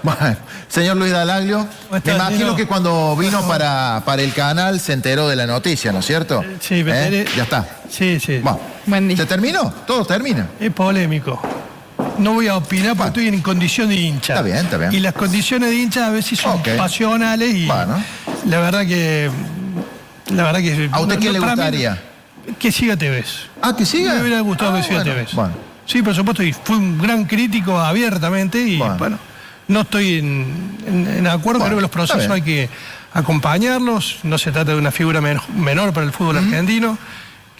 Bueno, señor Luis Dalaglio, me imagino que cuando vino para el canal se enteró de la noticia, ¿no es cierto? Sí, me enteré. Ya está. Sí, sí. Bueno, Buen día. ¿se terminó? Todo termina. Es polémico. No voy a opinar porque estoy en condición de hincha. Está bien, está bien. Y las condiciones de hincha a veces son pasionales y bueno, la verdad que... ¿a usted qué le gustaría? Que siga TVS. Ah, ¿que siga? Me hubiera gustado que siga bueno, TVS. Bueno. Sí, por supuesto, y fui un gran crítico abiertamente y bueno, no estoy en acuerdo, creo que los procesos hay que acompañarlos, no se trata de una figura menor para el fútbol argentino,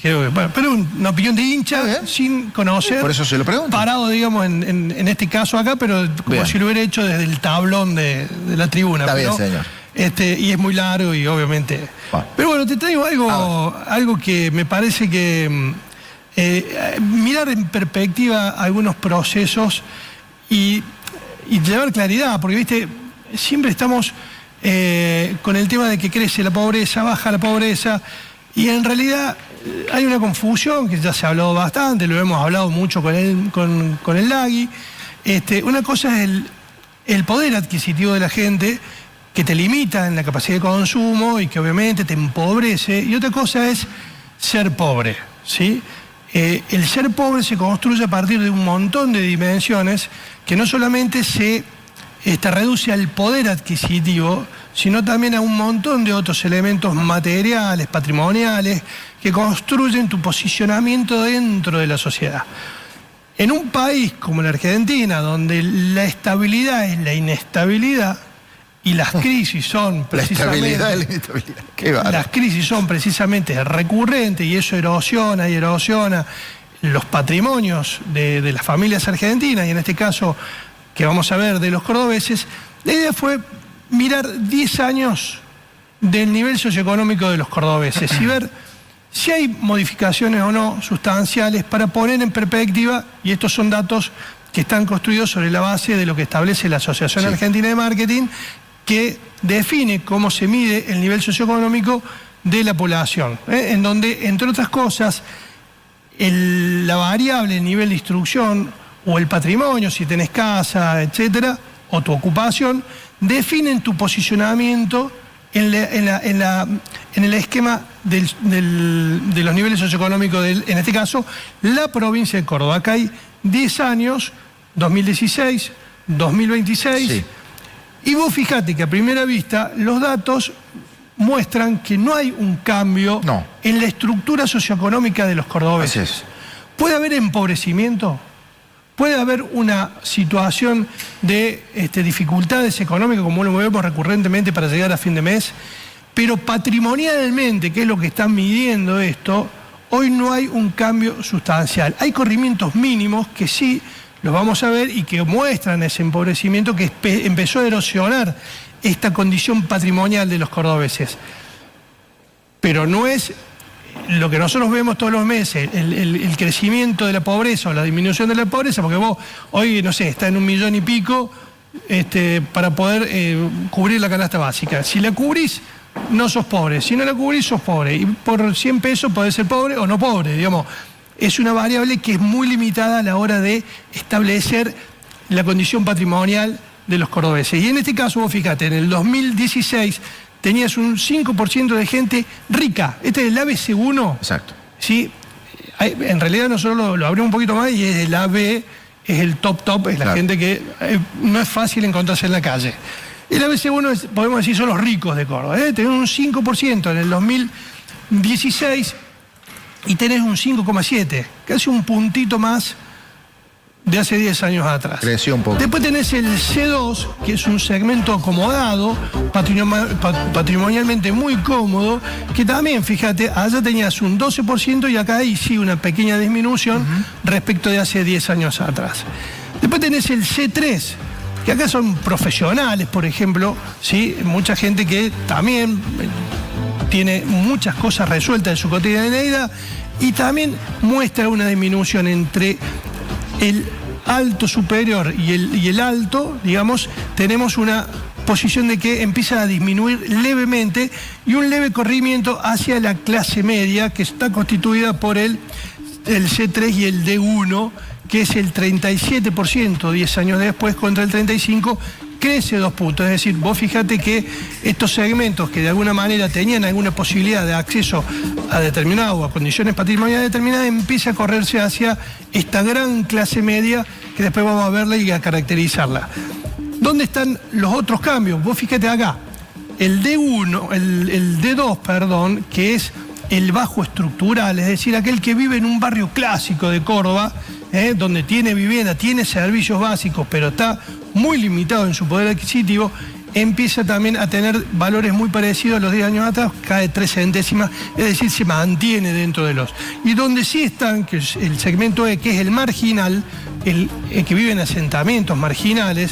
creo que, bueno, pero una opinión de hincha sin conocer, por eso se lo pregunto. Parado, digamos, en este caso acá, pero como si lo hubiera hecho desde el tablón de la tribuna. Está bien, señor. Y es muy largo y obviamente... Pero bueno, te traigo algo que me parece que... mirar en perspectiva algunos procesos y llevar claridad, porque viste, siempre estamos con el tema de que crece la pobreza, baja la pobreza, y en realidad hay una confusión que ya se ha hablado bastante, lo hemos hablado mucho con el Lagui. Una cosa es el poder adquisitivo de la gente, que te limita en la capacidad de consumo y que obviamente te empobrece, y otra cosa es ser pobre, ¿sí? El ser pobre se construye a partir de un montón de dimensiones que no solamente se reduce al poder adquisitivo, sino también a un montón de otros elementos materiales, patrimoniales, que construyen tu posicionamiento dentro de la sociedad. En un país como la Argentina, donde la estabilidad es la inestabilidad, y las crisis son precisamente... La estabilidad y la inestabilidad. Qué bárbaro. Las crisis son precisamente recurrentes y eso erosiona y erosiona los patrimonios de las familias argentinas y en este caso, que vamos a ver, de los cordobeses. La idea fue mirar 10 años del nivel socioeconómico de los cordobeses y ver si hay modificaciones o no sustanciales para poner en perspectiva, y estos son datos que están construidos sobre la base de lo que establece la Asociación Argentina de Marketing, que define cómo se mide el nivel socioeconómico de la población, en donde, entre otras cosas, la variable, el nivel de instrucción o el patrimonio, si tenés casa, etcétera, o tu ocupación, definen tu posicionamiento en el esquema de los niveles socioeconómicos en este caso, la provincia de Córdoba. Acá hay 10 años, 2016, 2026... Sí. Y vos fijate que a primera vista los datos muestran que no hay un cambio en la estructura socioeconómica de los cordobeses. ¿Puede haber empobrecimiento? ¿Puede haber una situación de dificultades económicas como lo vemos recurrentemente para llegar a fin de mes? Pero patrimonialmente, que es lo que están midiendo esto, hoy no hay un cambio sustancial. Hay corrimientos mínimos que sí los vamos a ver y que muestran ese empobrecimiento que empezó a erosionar esta condición patrimonial de los cordobeses. Pero no es lo que nosotros vemos todos los meses, el crecimiento de la pobreza o la disminución de la pobreza, porque vos hoy, no sé, está en 1 millón y pico para poder cubrir la canasta básica. Si la cubrís, no sos pobre. Si no la cubrís, sos pobre. Y por 100 pesos podés ser pobre o no pobre, digamos. Es una variable que es muy limitada a la hora de establecer la condición patrimonial de los cordobeses. Y en este caso, vos fíjate, en el 2016 tenías un 5% de gente rica. Este es el ABC1. Exacto. ¿Sí? En realidad nosotros lo abrimos un poquito más y es el AB, es el top, es la gente que no es fácil encontrarse en la calle. El ABC1, podemos decir, son los ricos de Córdoba. Tenés un 5% en el 2016... y tenés un 5,7, casi un puntito más de hace 10 años atrás. Creció un poco. Después tenés el C2, que es un segmento acomodado, patrimonialmente muy cómodo, que también, fíjate, allá tenías un 12% y acá hay sí una pequeña disminución respecto de hace 10 años atrás. Después tenés el C3, que acá son profesionales, por ejemplo, ¿sí? Mucha gente que también tiene muchas cosas resueltas en su cotidianidad y también muestra una disminución entre el alto superior y el alto, digamos, tenemos una posición de que empieza a disminuir levemente y un leve corrimiento hacia la clase media, que está constituida por el C3 y el D1, que es el 37% 10 años después contra el 35% crece 2 puntos. Es decir, vos fíjate que estos segmentos que de alguna manera tenían alguna posibilidad de acceso a determinado o a condiciones patrimoniales determinadas, empieza a correrse hacia esta gran clase media que después vamos a verla y a caracterizarla. ¿Dónde están los otros cambios? Vos fíjate acá, el D1, el D2, perdón, que es el bajo estructural, es decir, aquel que vive en un barrio clásico de Córdoba, donde tiene vivienda, tiene servicios básicos, pero está muy limitado en su poder adquisitivo, empieza también a tener valores muy parecidos a los 10 años atrás, cae 3 centésimas, es decir, se mantiene dentro de los. Y donde sí están, que es el segmento E, que es el marginal, el que vive en asentamientos marginales,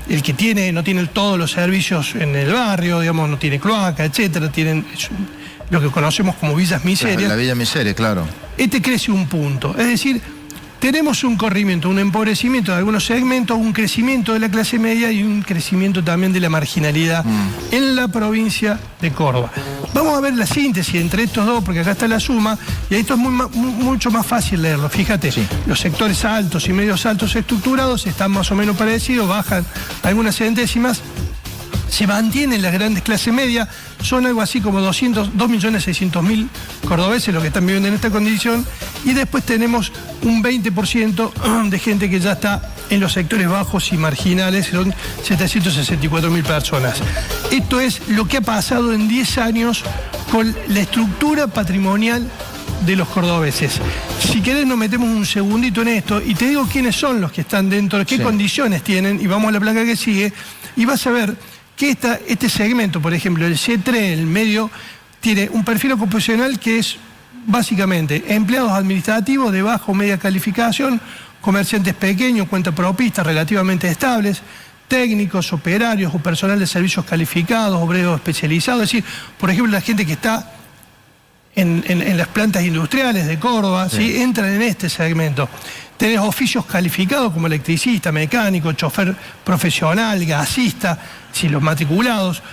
el que no tiene todos los servicios en el barrio, digamos, no tiene cloaca, etcétera, tienen lo que conocemos como villas miserias. La villa miseria, claro. Este crece 1 punto, es decir, tenemos un corrimiento, un empobrecimiento de algunos segmentos, un crecimiento de la clase media y un crecimiento también de la marginalidad en la provincia de Córdoba. Vamos a ver la síntesis entre estos dos, porque acá está la suma, y esto es mucho más fácil leerlo. Fíjate, sí. Los sectores altos y medios altos estructurados están más o menos parecidos, bajan algunas centésimas. Se mantienen las grandes clases medias, son algo así como 2.600.000 cordobeses los que están viviendo en esta condición, y después tenemos un 20% de gente que ya está en los sectores bajos y marginales, son 764.000 personas. Esto es lo que ha pasado en 10 años con la estructura patrimonial de los cordobeses. Si querés nos metemos un segundito en esto y te digo quiénes son los que están dentro, qué condiciones tienen, y vamos a la placa que sigue, y vas a ver que este segmento, por ejemplo, el C3, el medio, tiene un perfil ocupacional que es básicamente empleados administrativos de baja o media calificación, comerciantes pequeños, cuentapropistas relativamente estables, técnicos, operarios o personal de servicios calificados, obreros especializados, es decir, por ejemplo, la gente que está en las plantas industriales de Córdoba, ¿sí? Entran en este segmento. Tenés oficios calificados como electricista, mecánico, chofer profesional, gasista, si los matriculados,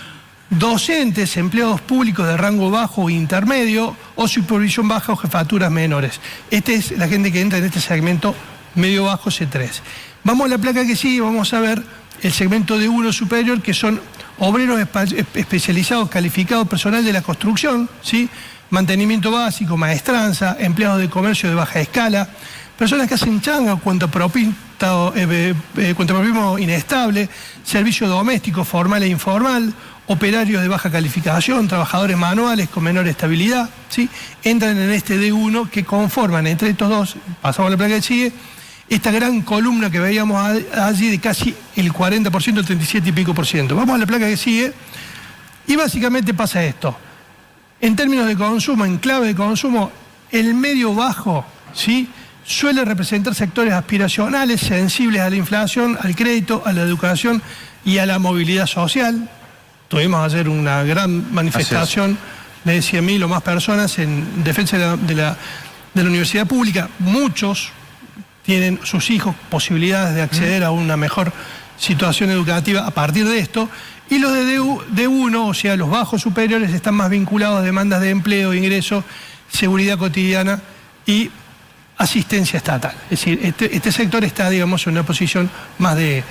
docentes, empleados públicos de rango bajo o intermedio, o supervisión baja o jefaturas menores. Esta es la gente que entra en este segmento medio bajo C3. Vamos a la placa que sigue, vamos a ver el segmento D1 superior, que son obreros especializados, calificados, personal de la construcción, ¿sí? Mantenimiento básico, maestranza, empleados de comercio de baja escala, personas que hacen changa, cuentapropismo inestable, servicio doméstico formal e informal, operarios de baja calificación, trabajadores manuales con menor estabilidad, ¿sí? Entran en este D1 que conforman entre estos dos, pasamos a la placa que sigue, esta gran columna que veíamos allí de casi el 40%, el 37 y pico por ciento. Vamos a la placa que sigue y básicamente pasa esto. En términos de consumo, en clave de consumo, el medio bajo, ¿sí? Suele representar sectores aspiracionales, sensibles a la inflación, al crédito, a la educación y a la movilidad social. Tuvimos ayer una gran manifestación de 100.000 o más personas en defensa de la universidad pública. Muchos tienen sus hijos posibilidades de acceder a una mejor situación educativa a partir de esto. Y los de D1, o sea, los bajos superiores, están más vinculados a demandas de empleo, ingreso, seguridad cotidiana y asistencia estatal. Es decir, este sector está, digamos, en una posición más de...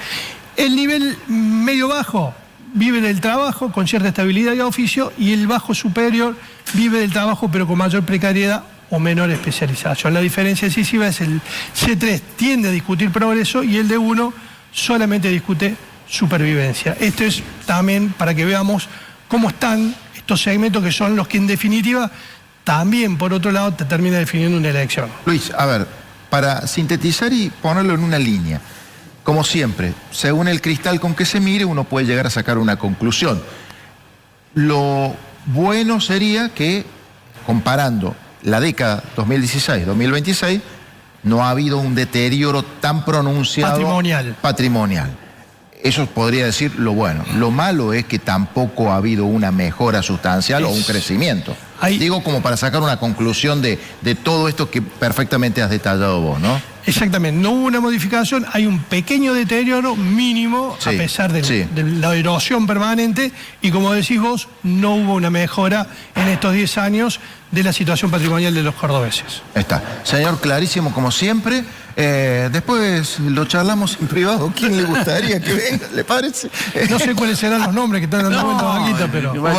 El nivel medio-bajo vive del trabajo con cierta estabilidad y oficio, y el bajo superior vive del trabajo pero con mayor precariedad o menor especialización. La diferencia decisiva es el C3 tiende a discutir progreso y el D1 solamente discute supervivencia. Esto es también para que veamos cómo están estos segmentos que son los que en definitiva también, por otro lado, te termina definiendo una elección. Luis, a ver, para sintetizar y ponerlo en una línea, como siempre, según el cristal con que se mire, uno puede llegar a sacar una conclusión. Lo bueno sería que, comparando la década 2016-2026, no ha habido un deterioro tan pronunciado patrimonial. Eso podría decir lo bueno. Lo malo es que tampoco ha habido una mejora sustancial o un crecimiento. Digo como para sacar una conclusión de todo esto que perfectamente has detallado vos, ¿no? Exactamente, no hubo una modificación, hay un pequeño deterioro mínimo Sí, a pesar de sí. la erosión permanente y como decís vos, no hubo una mejora en estos 10 años de la situación patrimonial de los cordobeses. Está. Señor, clarísimo como siempre. Después lo charlamos en privado. ¿Quién le gustaría que venga? ¿Le parece? No sé cuáles serán los nombres que están dando vueltas Vaquita, pero Bueno,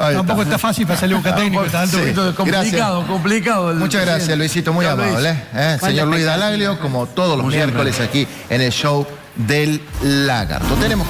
ahí tampoco está fácil para salir un técnico. Está alto. Sí. Complicado. Muchas gracias, Luisito, muy amable. Señor Luis Dalaglio, como todos los miércoles aquí en el show del Lagarto. Tenemos